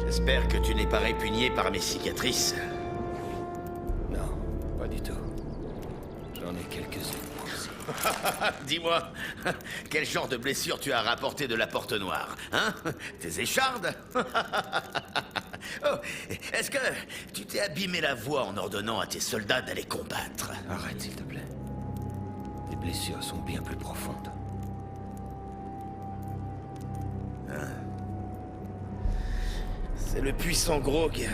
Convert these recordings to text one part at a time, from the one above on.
J'espère que tu n'es pas répugné par mes cicatrices. Non, pas du tout. J'en ai quelques-unes aussi. Dis-moi, quel genre de blessure tu as rapporté de la Porte Noire, hein? Tes échardes? Oh, est-ce que tu t'es abîmé la voix en ordonnant à tes soldats d'aller combattre? Arrête, s'il te plaît. Tes blessures sont bien plus profondes. C'est le puissant Grog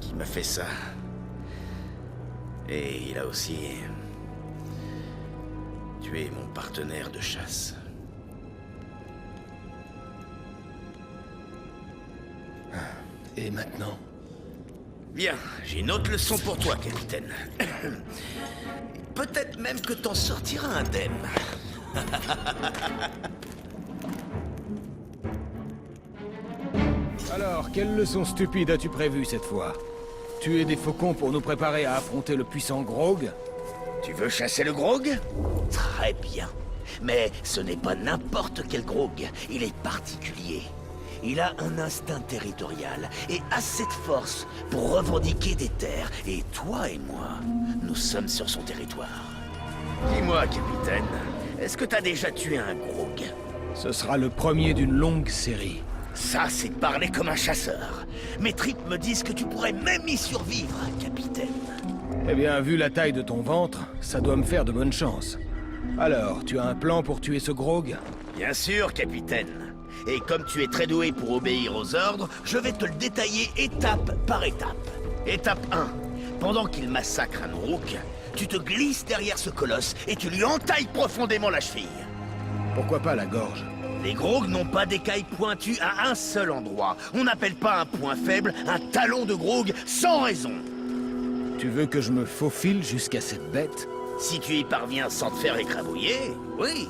qui m'a fait ça. Et il a aussi tué mon partenaire de chasse. Et maintenant? Bien, j'ai une autre leçon pour toi, capitaine. Peut-être même que t'en sortiras indemne. Alors, quelle leçon stupide as-tu prévue cette fois? Tuer des faucons pour nous préparer à affronter le puissant Grog? Tu veux chasser le Grog? Très bien. Mais ce n'est pas n'importe quel Grog. Il est particulier. Il a un instinct territorial et assez de force pour revendiquer des terres. Et toi et moi, nous sommes sur son territoire. Dis-moi, capitaine, est-ce que t'as déjà tué un Grog? Ce sera le premier d'une longue série. Ça, c'est parler comme un chasseur. Mes tripes me disent que tu pourrais même y survivre, capitaine. Eh bien, vu la taille de ton ventre, ça doit me faire de bonnes chances. Alors, tu as un plan pour tuer ce Grog? Bien sûr, capitaine. Et comme tu es très doué pour obéir aux ordres, je vais te le détailler étape par étape. Étape 1. Pendant qu'il massacre un Uruk, tu te glisses derrière ce colosse et tu lui entailles profondément la cheville. Pourquoi pas la gorge? Les Grogs n'ont pas d'écailles pointues à un seul endroit. On n'appelle pas un point faible un talon de Grog sans raison. Tu veux que je me faufile jusqu'à cette bête? Si tu y parviens sans te faire écrabouiller, oui.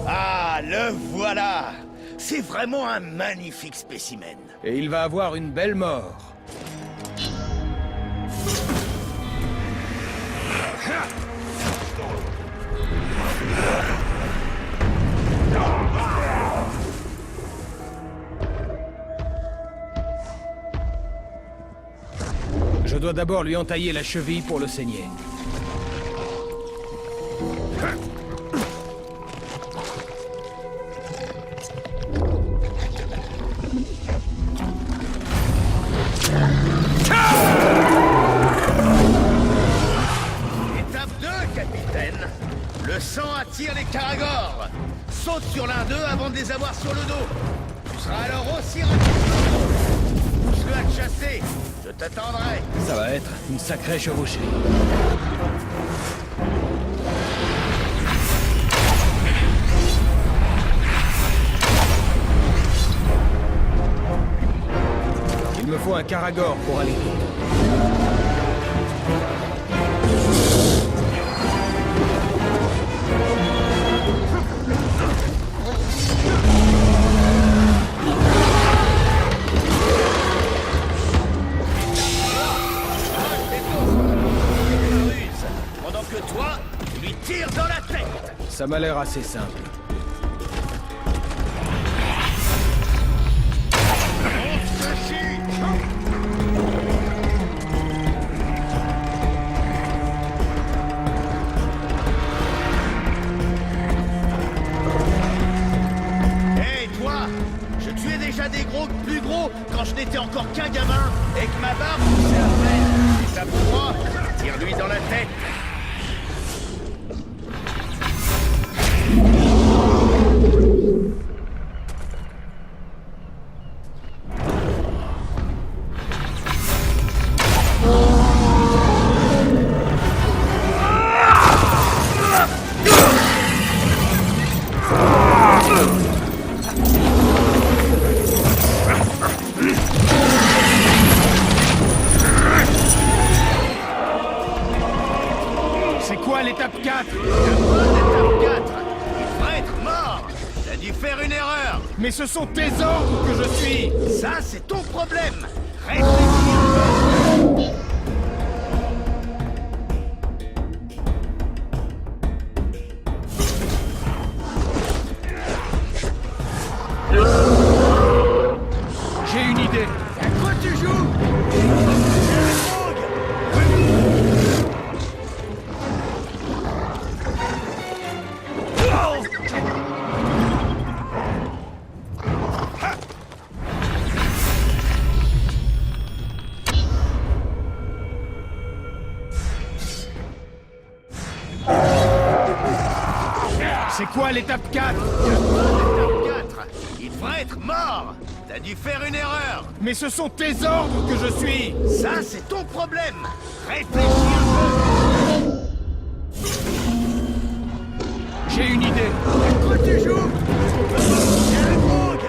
Ah, le voilà! C'est vraiment un magnifique spécimen. Et il va avoir une belle mort. Je dois d'abord lui entailler la cheville pour le saigner. Étape 2, capitaine. Le sang attire les caragors. Saute sur l'un d'eux avant de les avoir sur le dos. Tu seras alors aussi rapide. Pousse-le à te chasser. Je t'attendrai. Ça va être une sacrée chevauchée. Il me faut un caragor pour aller vite. Pendant que toi, tu lui tires dans la tête. Ça m'a l'air assez simple. Hé, toi! Je tuais déjà des gros plus gros quand je n'étais encore qu'un gamin et que ma barbe poussait à peine. Et ça pour moi, tire-lui dans la tête. C'est quoi l'étape 4? Étape 4. Il va être mort. T'as dû faire une erreur. Mais ce sont tes ordres que je suis! Ça, c'est ton problème. Réfléchis un peu. quoi l'étape 4? Étape 4. Il devrait être mort. T'as dû faire une erreur. Mais ce sont tes ordres que je suis! Ça, c'est ton problème. Réfléchis un peu. J'ai une idée. À quoi tu joues? Il y a un Grog.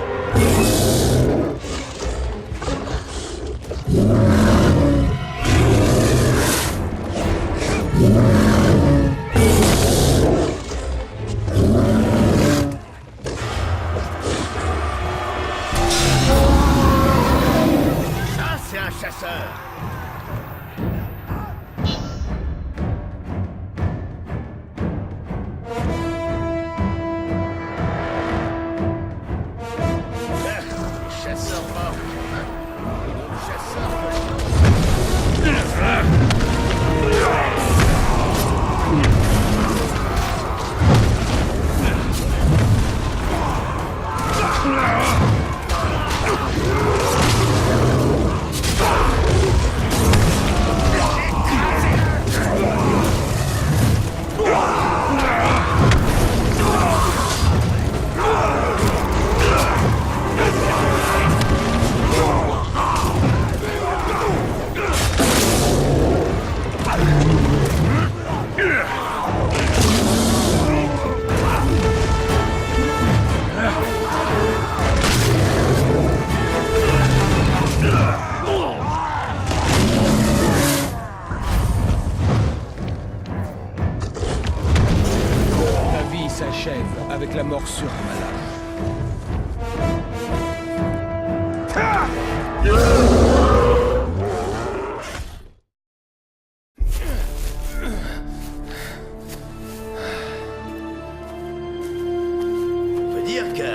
Ça, c'est un chasseur. Chasseur mort. La vie s'achève avec la morsure de ma lame. On peut dire que...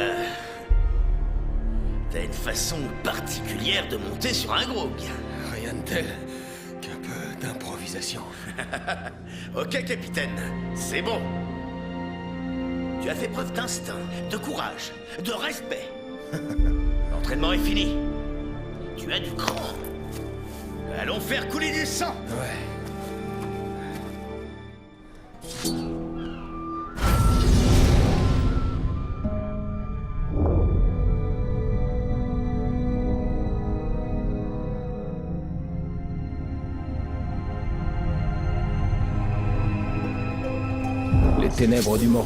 t'as une façon particulière de monter sur un Grog. Rien de tel qu'un peu d'improvisation. Ok, capitaine, c'est bon. Tu as fait preuve d'instinct, de courage, de respect. L'entraînement est fini. Tu as du cran. Allons faire couler du sang. Ouais. Les ténèbres du Mordor